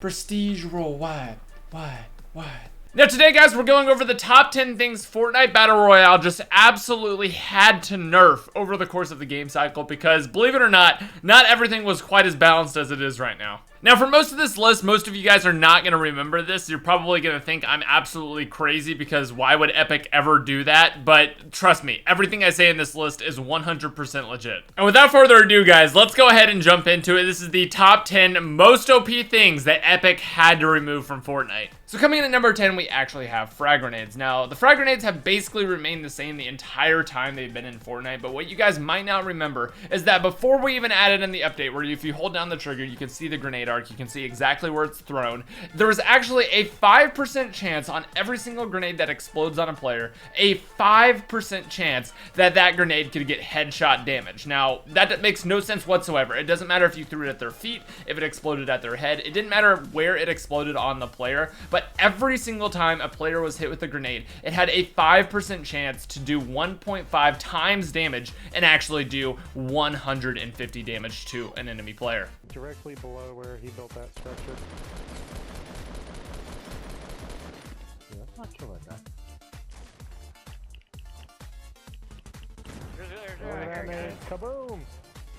Prestige roll, wide. Now today, guys, we're going over the top 10 things Fortnite Battle Royale just absolutely had to nerf over the course of the game cycle because, believe it or not everything was quite as balanced as it is right now. Now, for most of this list, most of you guys are not going to remember this. You're probably going to think I'm absolutely crazy because why would Epic ever do that? But trust me, everything I say in this list is 100% legit. And without further ado, guys, let's go ahead and jump into it. This is the top 10 most OP things that Epic had to remove from Fortnite. So coming in at number 10, we actually have Frag Grenades. Now, the Frag Grenades have basically remained the same the entire time they've been in Fortnite, but what you guys might not remember is that before we even added in the update, where if you hold down the trigger, you can see the grenade arc, you can see exactly where it's thrown, there was actually a 5% chance on every single grenade that explodes on a player, a 5% chance that that grenade could get headshot damage. Now, that makes no sense whatsoever. It doesn't matter if you threw it at their feet, if it exploded at their head, it didn't matter where it exploded on the player, but every single time a player was hit with a grenade, it had a 5% chance to do 1.5 times damage and actually do 150 damage to an enemy player. Directly below where he built that structure. Yeah, let's not kill that guy. Kaboom!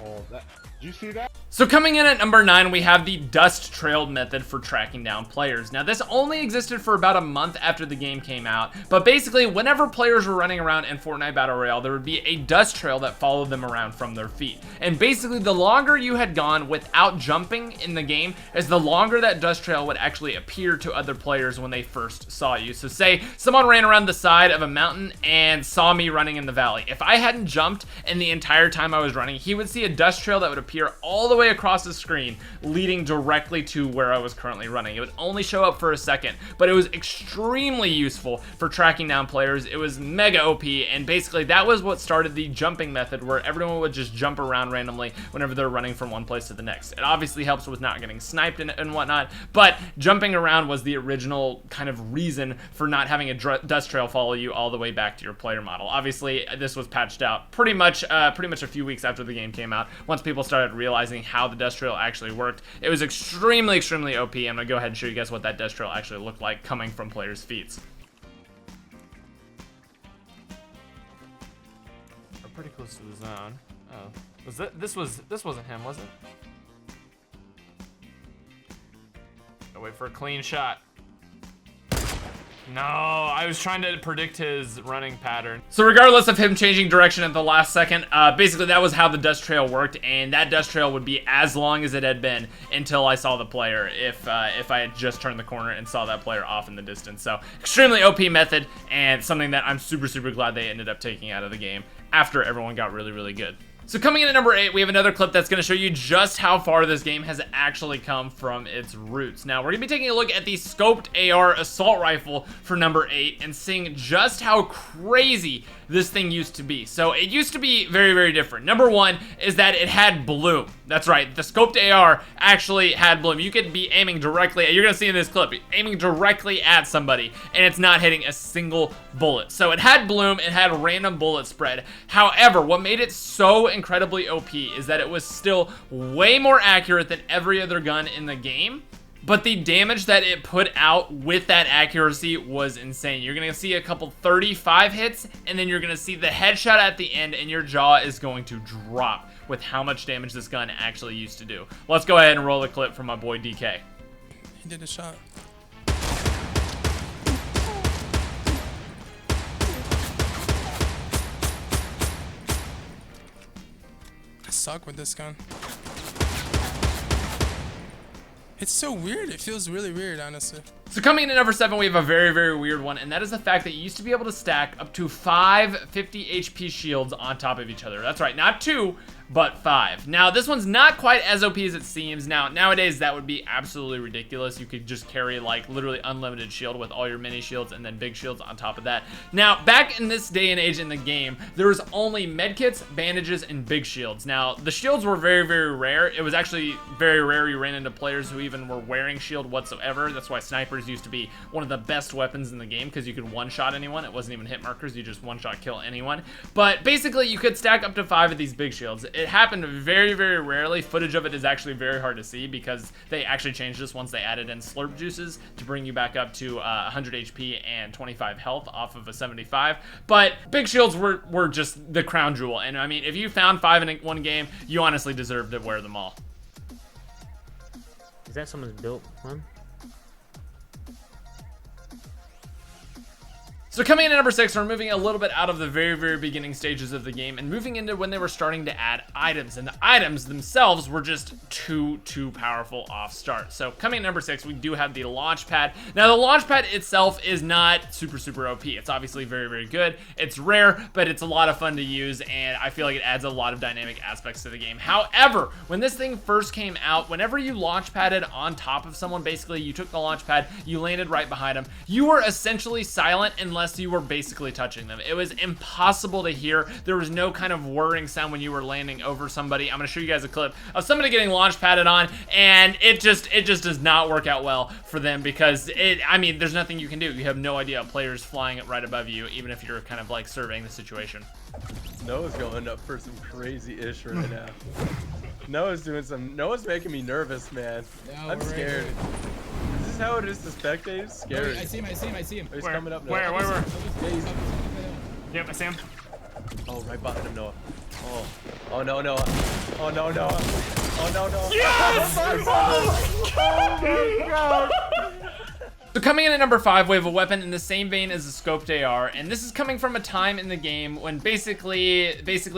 Oh, that. Did you see that? So coming in at number 9, we have the dust trail method for tracking down players. Now, this only existed for about a month after the game came out, but basically whenever players were running around in Fortnite Battle Royale, there would be a dust trail that followed them around from their feet. And basically the longer you had gone without jumping in the game, is the longer that dust trail would actually appear to other players when they first saw you. So say someone ran around the side of a mountain and saw me running in the valley. If I hadn't jumped and the entire time I was running, he would see a dust trail that would appear all the way across the screen leading directly to where I was currently running. It would only show up for a second, but it was extremely useful for tracking down players. It was mega OP, and basically that was what started the jumping method, where everyone would just jump around randomly whenever they're running from one place to the next. It obviously helps with not getting sniped and whatnot, but jumping around was the original kind of reason for not having a dust trail follow you all the way back to your player model. Obviously this was patched out pretty much a few weeks after the game came out, once people started realizing how the dust trail actually worked. It was extremely OP. I'm gonna go ahead and show you guys what that dust trail actually looked like coming from players' feet. We're pretty close to the zone. Oh, was that this wasn't him, was it? Gotta wait for a clean shot. No, I was trying to predict his running pattern. So regardless of him changing direction at the last second, basically that was how the dust trail worked, and that dust trail would be as long as it had been until I saw the player, if I had just turned the corner and saw that player off in the distance. So extremely OP method, and something that I'm super glad they ended up taking out of the game after everyone got really good. So coming in at number 8, we have another clip that's going to show you just how far this game has actually come from its roots. Now, we're going to be taking a look at the scoped AR assault rifle for number 8 and seeing just how crazy this thing used to be. So it used to be very different. Number 1 is that it had bloom. That's right, the scoped AR actually had bloom. You could be aiming directly, you're going to see in this clip, aiming directly at somebody and it's not hitting a single bullet. So it had bloom, it had random bullet spread. However, what made it so incredibly OP is that it was still way more accurate than every other gun in the game, but the damage that it put out with that accuracy was insane. You're gonna see a couple 35 hits, and then you're gonna see the headshot at the end, and your jaw is going to drop with how much damage this gun actually used to do. Let's go ahead and roll the clip from my boy DK. He did a shot. I suck with this gun. It's so weird. It feels really weird, honestly. So coming in at number 7, we have a very weird one, and that is the fact that you used to be able to stack up to 5 50 HP shields on top of each other. That's right, not 2, but 5. Now, this one's not quite as OP as it seems. Now, nowadays, that would be absolutely ridiculous. You could just carry, like, literally unlimited shield with all your mini shields and then big shields on top of that. Now, back in this day and age in the game, there was only medkits, bandages, and big shields. Now, the shields were very rare. It was actually very rare you ran into players who even were wearing shield whatsoever. That's why snipers markers used to be one of the best weapons in the game because you could one-shot anyone. It wasn't even hit markers, you just one-shot kill anyone. But basically, you could stack up to 5 of these big shields. It happened very, very rarely. Footage of it is actually very hard to see because they actually changed this once they added in slurp juices to bring you back up to 100 HP and 25 health off of a 75. But big shields were just the crown jewel. And I mean, if you found 5 in one game, you honestly deserve to wear them all. Is that someone's built one? So coming in at number 6, we're moving a little bit out of the very, very beginning stages of the game and moving into when they were starting to add items. And the items themselves were just too powerful off start. So coming in at number 6, we do have the launch pad. Now the launch pad itself is not super OP. It's obviously very, very good. It's rare, but it's a lot of fun to use, and I feel like it adds a lot of dynamic aspects to the game. However, when this thing first came out, whenever you launch padded on top of someone, basically you took the launch pad, you landed right behind them, you were essentially silent unless you were basically touching them. It was impossible to hear. There was no kind of whirring sound when you were landing over somebody. I'm gonna show you guys a clip of somebody getting launch padded on, and it just does not work out well for them because I mean, there's nothing you can do. You have no idea a player's flying right above you, even if you're kind of like surveying the situation. Noah's going up for some crazy ish right now. Noah's making me nervous, man. Yeah, I'm scared. Is this how it is to spectate? It's scary. I see him. He's coming up now. Where? Yeah, he's- Yep, I see him. Oh, right behind him, Noah. Oh no, Noah. Oh no, Noah. Oh no, Noah. Yes! Oh my god! So coming in at number 5, we have a weapon in the same vein as the scoped AR, and this is coming from a time in the game when basically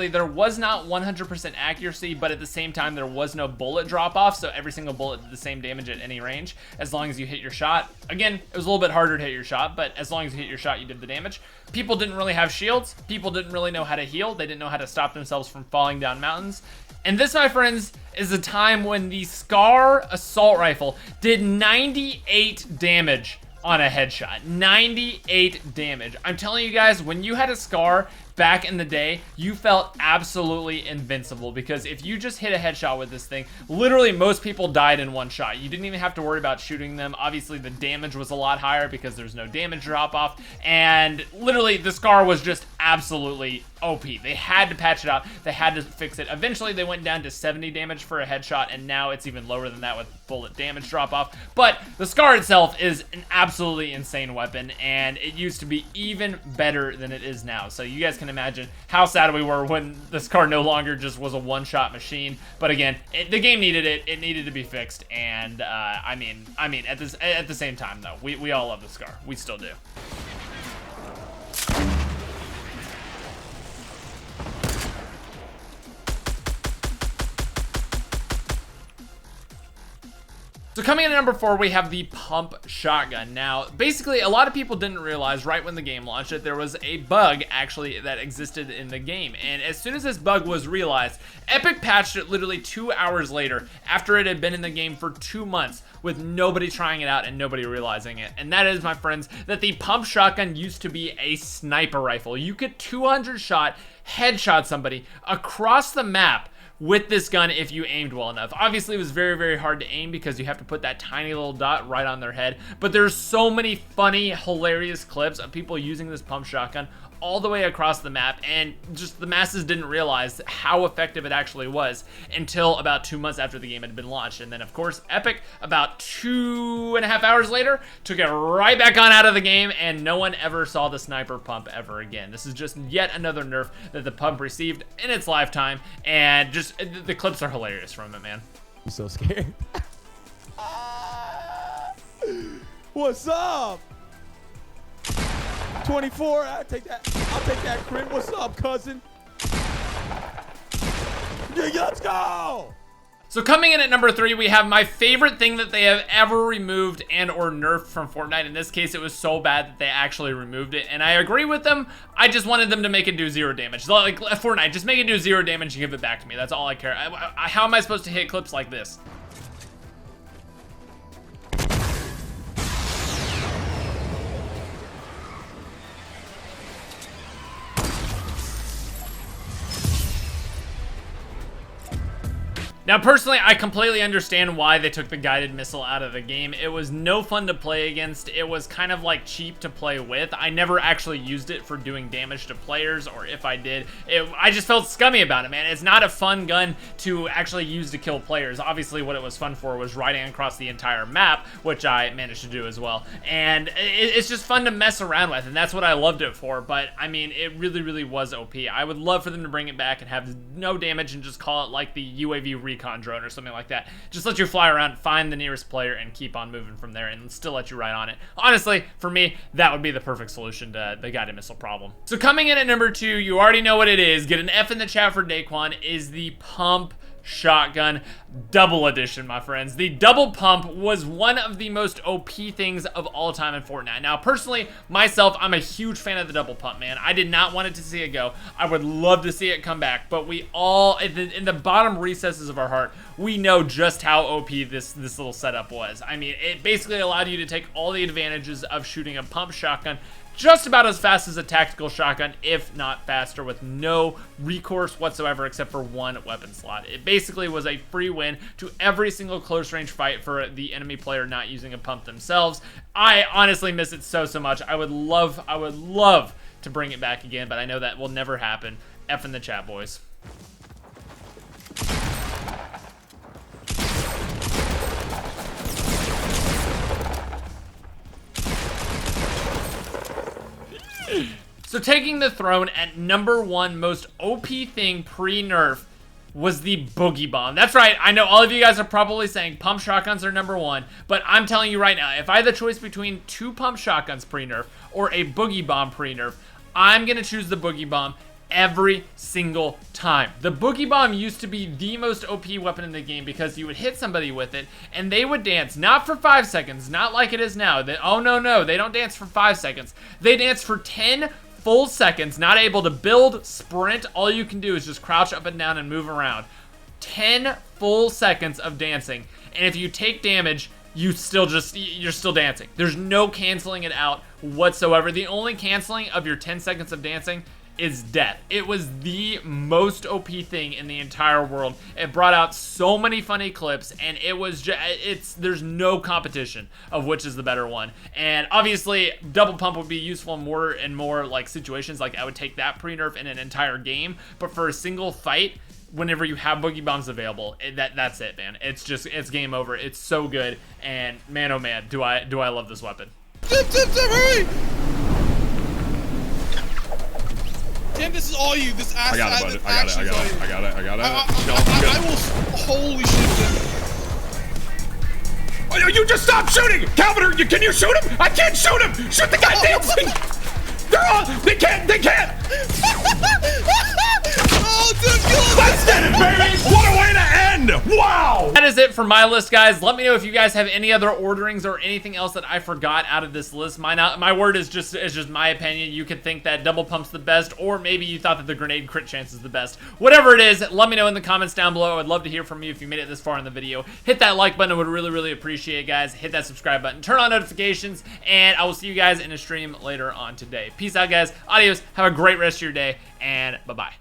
there was not 100% accuracy, but at the same time there was no bullet drop off, so every single bullet did the same damage at any range as long as you hit your shot. Again, it was a little bit harder to hit your shot, but as long as you hit your shot, you did the damage. People didn't really have shields. People didn't really know how to heal. They didn't know how to stop themselves from falling down mountains. And this, my friends, is a time when the Scar assault rifle did 98 damage on a headshot. 98 damage. I'm telling you guys, when you had a Scar back in the day, you felt absolutely invincible because if you just hit a headshot with this thing, literally most people died in one shot. You didn't even have to worry about shooting them. Obviously, the damage was a lot higher because there's no damage drop off, and literally the Scar was just absolutely OP. They had to patch it out. They had to fix it. Eventually, they went down to 70 damage for a headshot, and now it's even lower than that with bullet damage drop off. But the Scar itself is an absolutely insane weapon, and it used to be even better than it is now. So you guys can imagine how sad we were when the Scar no longer just was a one-shot machine. But again, the game needed it. It needed to be fixed, and I mean, at the same time though, we all love the Scar. We still do. So coming in at number 4, we have the pump shotgun. Now, basically, a lot of people didn't realize right when the game launched that there was a bug actually that existed in the game. And as soon as this bug was realized, Epic patched it literally 2 hours later after it had been in the game for 2 months with nobody trying it out and nobody realizing it. And that is, my friends, that the pump shotgun used to be a sniper rifle. You could 200 shot headshot somebody across the map with this gun if you aimed well enough. Obviously, it was very, very hard to aim because you have to put that tiny little dot right on their head, but there's so many funny, hilarious clips of people using this pump shotgun all the way across the map, and just the masses didn't realize how effective it actually was until about 2 months after the game had been launched. And then, of course, Epic, about 2.5 hours later, took it right back on out of the game, and no one ever saw the sniper pump ever again. This is just yet another nerf that the pump received in its lifetime, and just the clips are hilarious from it, man. I'm so scared. What's up? 24, I'll take that crit. What's up, cousin? Yeah, let's go! So coming in at number 3, we have my favorite thing that they have ever removed and or nerfed from Fortnite. In this case, it was so bad that they actually removed it, and I agree with them. I just wanted them to make it do 0 damage. Like Fortnite, just make it do 0 damage and give it back to me. That's all I care. How am I supposed to hit clips like this? Now, personally, I completely understand why they took the guided missile out of the game. It was no fun to play against. It was kind of like cheap to play with. I never actually used it for doing damage to players, or if I did, I just felt scummy about it, man. It's not a fun gun to actually use to kill players. Obviously, what it was fun for was riding across the entire map, which I managed to do as well. And it's just fun to mess around with, and that's what I loved it for. But, I mean, it really, really was OP. I would love for them to bring it back and have no damage and just call it like the UAV recon drone or something like that. Just let you fly around, find the nearest player, and keep on moving from there, and still let you ride on it. Honestly, for me, that would be the perfect solution to the guided missile problem. So coming in at number 2, you already know what it is. Get an F in the chat for Daquan, is the pump shotgun double edition, my friends. The double pump was one of the most OP things of all time in Fortnite. Now, personally, myself, I'm a huge fan of the double pump, man. I did not want it to see it go. I would love to see it come back, but we all, in the bottom recesses of our heart, we know just how OP this little setup was. I mean, it basically allowed you to take all the advantages of shooting a pump shotgun just about as fast as a tactical shotgun, if not faster, with no recourse whatsoever except for one weapon slot. It basically was a free win to every single close range fight for the enemy player not using a pump themselves. I honestly miss it so much. I would love to bring it back again, but I know that will never happen. F in the chat, boys. So taking the throne at number 1 most OP thing pre-nerf was the Boogie Bomb. That's right, I know all of you guys are probably saying pump shotguns are number 1, but I'm telling you right now, if I had the choice between 2 pump shotguns pre-nerf or a Boogie Bomb pre-nerf, I'm gonna choose the Boogie Bomb every single time. The Boogie Bomb used to be the most OP weapon in the game because you would hit somebody with it and they would dance, not for 5 seconds, not like it is now. Oh no, they don't dance for 5 seconds. They dance for 10 full seconds, not able to build, sprint. All you can do is just crouch up and down and move around. 10 full seconds of dancing, and if you take damage, you're still dancing. There's no canceling it out whatsoever. The only canceling of your 10 seconds of dancing is death. It was the most OP thing in the entire world. It brought out so many funny clips, and it was there's no competition of which is the better one. And obviously, double pump would be useful in more and more like situations. Like I would take that pre-nerf in an entire game, but for a single fight, whenever you have Boogie Bombs available, that's it, man. It's game over. It's so good, and man, oh man, do I love this weapon. Hurry! Tim, this is all you. This ass. I got it, bud. I got it. I will. Holy shit, Tim. Oh, you just stop shooting! Calvin, can you shoot him? I can't shoot him! Shoot the guy dancing! They're all. They can't! Oh, Tim, kill him! That's it, baby! What a way to end! Wow! That is it for my list, guys. Let me know if you guys have any other orderings or anything else that I forgot out of this list. My word is just my opinion. You could think that double pump's the best, or maybe you thought that the grenade crit chance is the best. Whatever it is, let me know in the comments down below. I would love to hear from you if you made it this far in the video. Hit that like button. I would really appreciate it, guys. Hit that subscribe button. Turn on notifications, and I will see you guys in a stream later on today. Peace out, guys. Adios. Have a great rest of your day, and bye-bye.